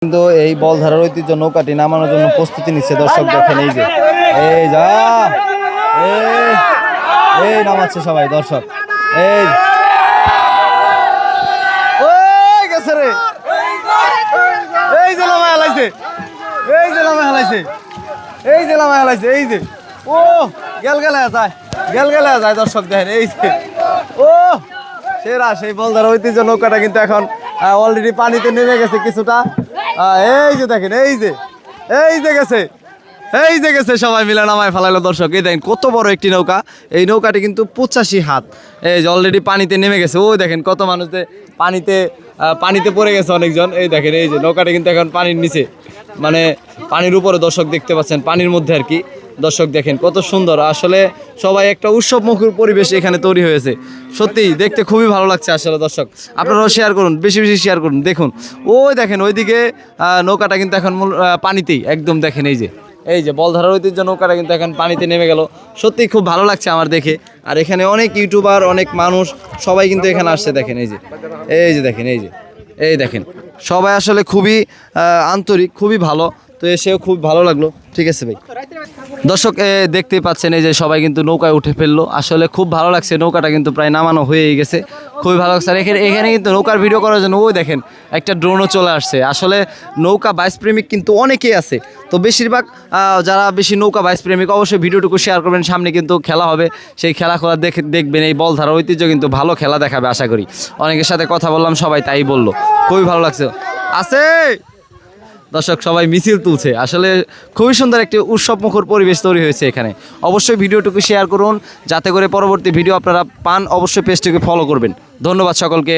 কিন্তু এই বলধারার ঐতিহ্য নৌকাটি নামানোর জন্য প্রস্তুতি নিচ্ছে। দর্শক দেখেন এই যে এই নামাচ্ছে সবাই। দর্শক এই গেছে রে, এই যে নামায় হালাইছে, এই যে নামায় হালাইছে, এই যে নামায় হালাইছে, এই যে ও গেলগেলা যায়। দর্শক দেখেন এই যে ও সেরা সেই বলধারা ঐতিহ্য নৌকাটা কিন্তু এখন অলরেডি পানিতে নেমে গেছে কিছুটা। এই যে দেখেন এই যে গেছে সবাই মিলে নামায় ফেলাইলো। দর্শক এই দেখেন কত বড় একটি নৌকা। এই নৌকাটি কিন্তু 85 হাত। এই যে অলরেডি পানিতে নেমে গেছে। ওই দেখেন কত মানুষ পানিতে পড়ে গেছে অনেকজন। এই দেখেন এই যে নৌকাটি কিন্তু এখন পানির নিচে, মানে পানির উপরে দর্শক দেখতে পাচ্ছেন, পানির মধ্যে আর কি। দর্শক দেখেন কত সুন্দর, আসলে সবাই একটা উৎসব মুখর পরিবেশ এখানে তৈরি হয়েছে। সত্যি দেখতে খুবই ভালো লাগছে আসলে। দর্শক আপনারাও শেয়ার করুন, বেশি বেশি শেয়ার করুন। দেখুন ওই দেখেন ওইদিকে নৌকাটা কিন্তু এখন পানিতেই একদম দেখেন এই যে বলধারার ঐতিহ্য নৌকাটা কিন্তু এখন পানিতে নেমে গেল। সত্যি খুব ভালো লাগছে আমার দেখে। আর এখানে অনেক ইউটিউবার, অনেক মানুষ সবাই কিন্তু এখানে আসছে। দেখেন এই যে দেখেন এই দেখেন সবাই আসলে খুবই আন্তরিক, খুবই ভালো। তো এসেও খুব ভালো লাগলো। ঠিক আছে ভাই। দর্শক দেখতেই পাচ্ছেন এই যে সবাই কিন্তু নৌকায় উঠে ফেললো। আসলে খুব ভালো লাগছে, নৌকাটা কিন্তু প্রায় নামানো হয়েই গেছে। খুবই ভালো লাগছে। আর এখানে কিন্তু নৌকার ভিডিও করার জন্য ওই দেখেন একটা ড্রোনও চলে আসছে। আসলে নৌকা বাইচ প্রেমিক কিন্তু অনেকেই আছে। তো বেশিরভাগ যারা বেশি নৌকা বাইচ প্রেমিক অবশ্যই ভিডিওটুকু শেয়ার করবেন। সামনে কিন্তু খেলা হবে, সেই খেলা দেখবেন। এই বলধারা ঐতিহ্য কিন্তু ভালো খেলা দেখাবে আশা করি। অনেকের সাথে কথা বললাম, সবাই তাই বললো। খুবই ভালো লাগছে। আছে দর্শক সবাই মিছিল তুলছে। আসলে খুবই সুন্দর একটি উৎসব মুখর পরিবেশ তৈরি হয়েছে এখানে। অবশ্যই ভিডিওটুকু শেয়ার করুন যাতে করে পরবর্তী ভিডিও আপনারা পান। অবশ্যই পেজটিকে ফলো করবেন। ধন্যবাদ সকলকে।